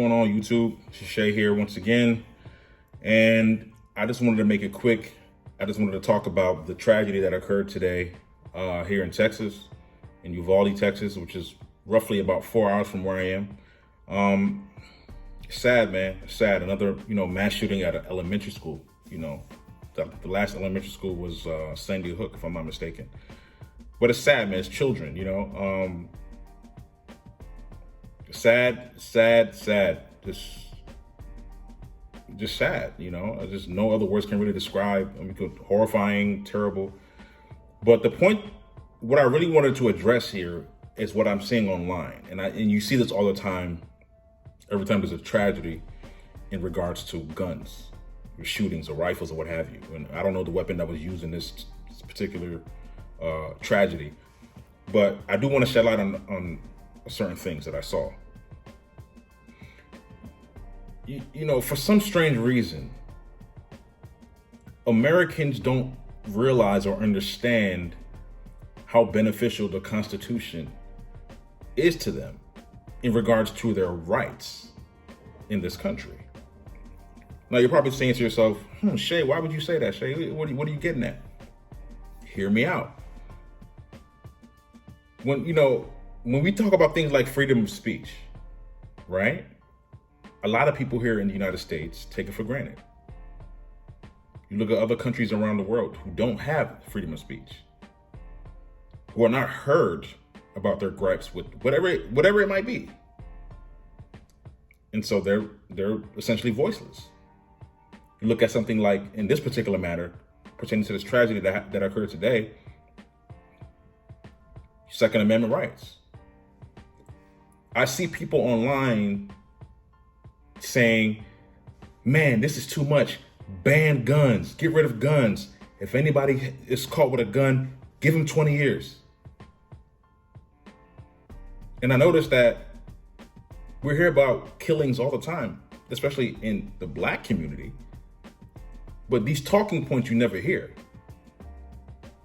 going on, YouTube? It's Shay here once again. And I just wanted to make it quick. I just wanted to talk about the tragedy that occurred today here in Texas, in Uvalde, Texas, which is roughly about 4 hours from where I am. Sad, man. Sad. Another, mass shooting at an elementary school. The last elementary school was Sandy Hook, if I'm not mistaken. But it's sad, man. It's children, Sad. Just sad, Just no other words can really describe. Horrifying, terrible. But the point, what I really wanted to address here is what I'm seeing online. And you see this all the time, every time there's a tragedy in regards to guns, or shootings, or rifles, or what have you. And I don't know the weapon that was used in this particular tragedy, but I do want to shed light on certain things that I saw. For some strange reason, Americans don't realize or understand how beneficial the Constitution is to them in regards to their rights in this country. Now, you're probably saying to yourself, Shay, why would you say that, Shay? What are you getting at? Hear me out. When we talk about things like freedom of speech, right? A lot of people here in the United States take it for granted. You look at other countries around the world who don't have freedom of speech, who are not heard about their gripes with whatever it might be. And so they're essentially voiceless. You look at something like, in this particular matter, pertaining to this tragedy that occurred today, Second Amendment rights. I see people online saying, man, this is too much. Ban guns, get rid of guns. If anybody is caught with a gun, give them 20 years. And I noticed that we hear about killings all the time, especially in the Black community. But these talking points you never hear.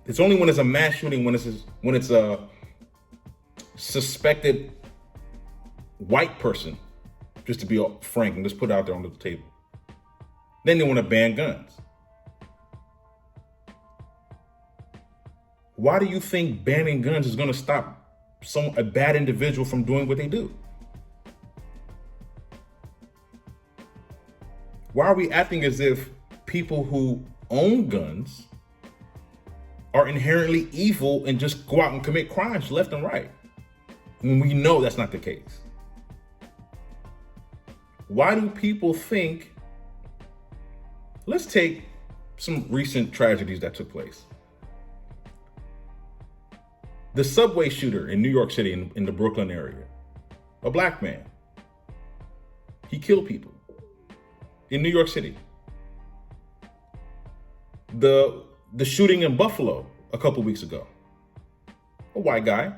It's only when it's a mass shooting, when it's a suspected white person, just to be frank and just put it out there on the table. Then they want to ban guns. Why do you think banning guns is going to stop a bad individual from doing what they do? Why are we acting as if people who own guns are inherently evil and just go out and commit crimes left and right, when we know that's not the case? Why do people think, let's take some recent tragedies that took place. The subway shooter in New York City, in the Brooklyn area, a Black man, he killed people in New York City. The shooting in Buffalo a couple weeks ago, a white guy,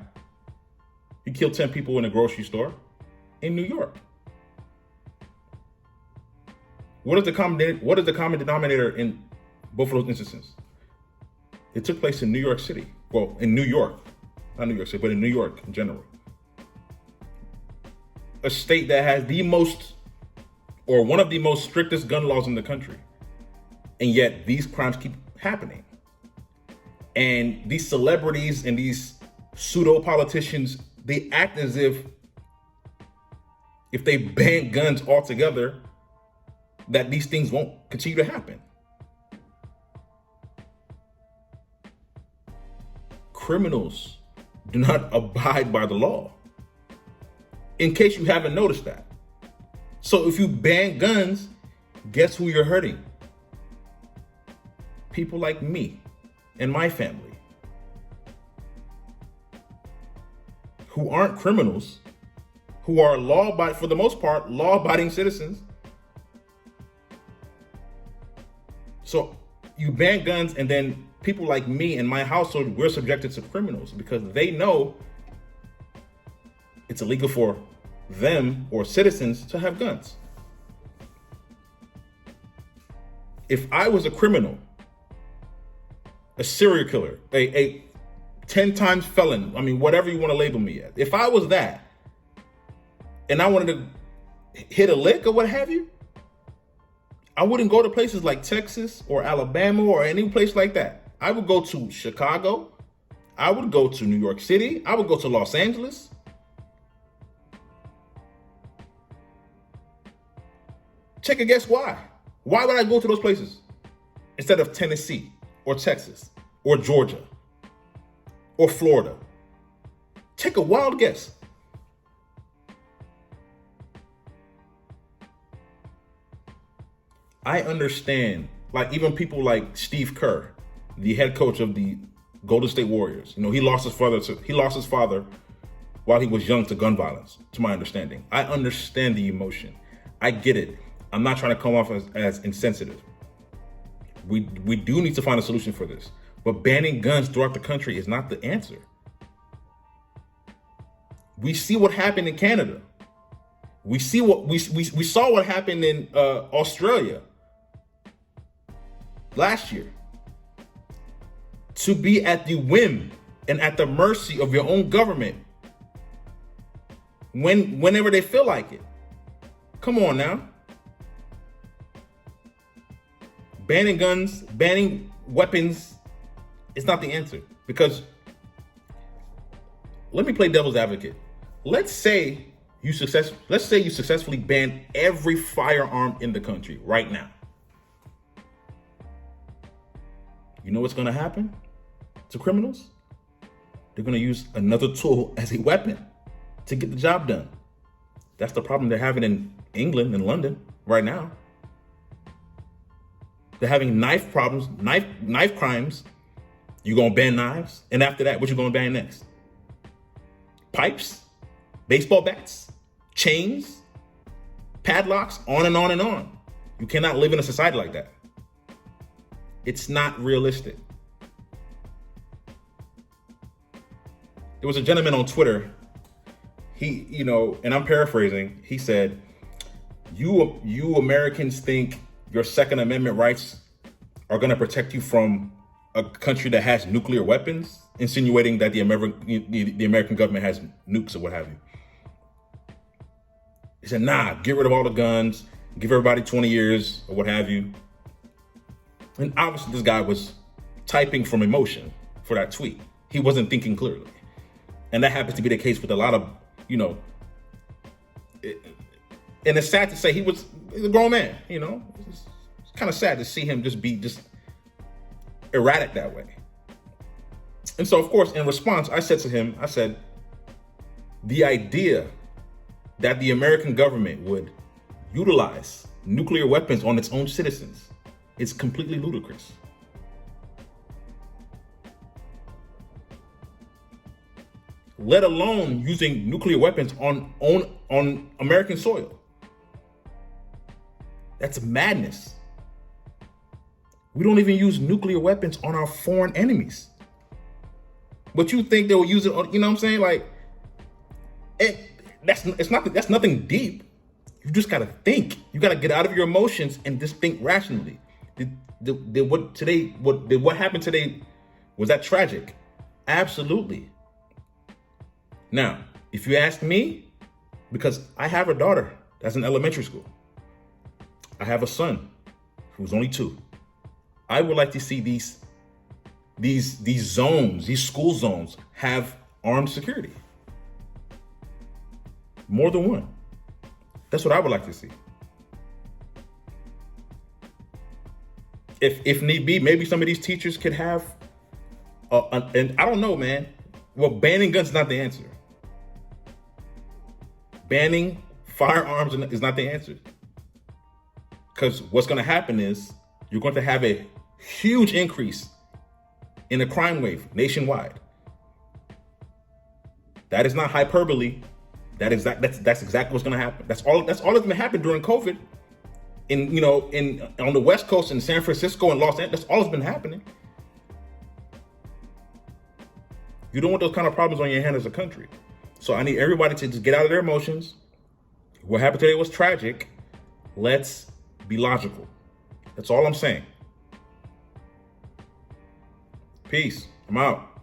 he killed 10 people in a grocery store in New York. What is the common denominator in both of those instances? It took place in New York City. Well, in New York, not New York City, but in New York in general. A state that has one of the most strictest gun laws in the country. And yet these crimes keep happening. And these celebrities and these pseudo politicians, they act as if they ban guns altogether, that these things won't continue to happen. Criminals do not abide by the law. In case you haven't noticed that. So if you ban guns, guess who you're hurting? People like me and my family, who aren't criminals, who are for the most part, law-abiding citizens. So you ban guns, and then people like me and my household, we're subjected to criminals because they know it's illegal for them or citizens to have guns. If I was a criminal, a serial killer, a 10 times felon, whatever you want to label me as, if I was that, and I wanted to hit a lick or what have you. I wouldn't go to places like Texas or Alabama or any place like that. I would go to Chicago. I would go to New York City. I would go to Los Angeles. Take a guess why. Why would I go to those places instead of Tennessee or Texas or Georgia or Florida? Take a wild guess. I understand, like even people like Steve Kerr, the head coach of the Golden State Warriors. You know, he lost his father while he was young to gun violence, to my understanding. I understand the emotion. I get it. I'm not trying to come off as insensitive. We do need to find a solution for this. But banning guns throughout the country is not the answer. We see what happened in Canada. We see what we saw what happened in Australia last year. To be at the whim and at the mercy of your own government whenever they feel like it. Come on now. Banning guns, banning weapons is not the answer. Because let me play devil's advocate. Let's say you successfully ban every firearm in the country right now. You know what's going to happen to criminals? They're going to use another tool as a weapon to get the job done. That's the problem they're having in England and London right now. They're having knife problems, knife crimes. You're going to ban knives. And after that, what you going to ban next? Pipes, baseball bats, chains, padlocks, on and on and on. You cannot live in a society like that. It's not realistic. There was a gentleman on Twitter. He, and I'm paraphrasing. He said, you Americans think your Second Amendment rights are going to protect you from a country that has nuclear weapons, insinuating that the American government has nukes or what have you. He said, nah, get rid of all the guns, give everybody 20 years or what have you. And obviously this guy was typing from emotion for that tweet. He wasn't thinking clearly. And that happens to be the case with a lot of, and it's sad to say he's a grown man, It's kind of sad to see him be erratic that way. And so, of course, in response, I said to him, the idea that the American government would utilize nuclear weapons on its own citizens is completely ludicrous. Let alone using nuclear weapons on American soil. That's madness. We don't even use nuclear weapons on our foreign enemies. But you think they will use it on, you know what I'm saying? Like, that's nothing deep. You just gotta think. You gotta get out of your emotions and just think rationally. What happened today, was that tragic? Absolutely. Now, if you ask me, because I have a daughter that's in elementary school, I have a son who's only 2. I would like to see these zones, these school zones, have armed security. More than one. That's what I would like to see. If need be, maybe some of these teachers could have, and I don't know, man. Well, banning guns is not the answer. Banning firearms is not the answer. Because what's going to happen is you're going to have a huge increase in the crime wave nationwide. That is not hyperbole. That's exactly what's going to happen. That's all that's going to happen during COVID. On the West Coast in San Francisco and Los Angeles, that's all that's been happening. You don't want those kind of problems on your hand as a country. So I need everybody to just get out of their emotions. What happened today was tragic. Let's be logical. That's all I'm saying. Peace. I'm out.